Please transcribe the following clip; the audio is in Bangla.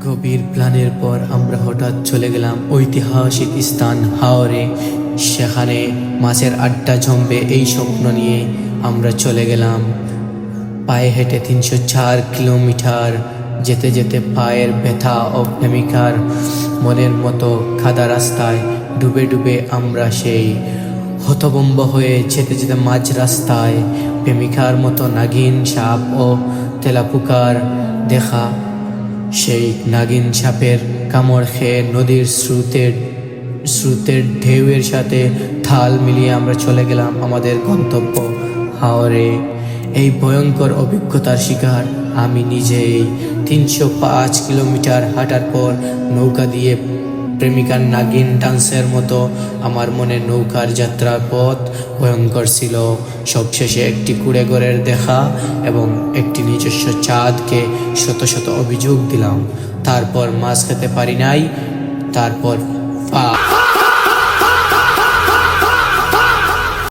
গভীর প্ল্যানের পর আমরা হঠাৎ চলে গেলাম ঐতিহাসিক স্থান হাওরে। সেখানে মাছের আড্ডা জমবে এই স্বপ্ন নিয়ে আমরা চলে গেলাম। পায়ে হেঁটে 304 কিলোমিটার যেতে যেতে পায়ের ব্যথা ও প্রেমিকার মনের মতো কাদা রাস্তায় ডুবে ডুবে আমরা সেই হতভম্ব হয়ে যেতে যেতে মাঝ রাস্তায় প্রেমিকার মতো নাগিন সাপ ও তেলাপোকার দেখা। সেই নাগিন সাপের কামড় খেয়ে নদীর স্রোতের ঢেউয়ের সাথে তাল মিলিয়ে আমরা চলে গেলাম আমাদের গন্তব্য হাওরে। এই ভয়ঙ্কর অভিজ্ঞতার শিকার আমি নিজেই। 305 কিলোমিটার হাঁটার পর নৌকা দিয়ে প্রেমিকার নাগিন ডান্সের মতো আমার মনে নৌকার যাত্রার পথ ভয়ঙ্কর ছিল। সবশেষে একটি কুঁড়েঘরের দেখা এবং একটি নিজস্ব চাঁদকে শত শত অভিযোগ দিলাম। তারপর মাছ খেতে পারি নাই। তারপর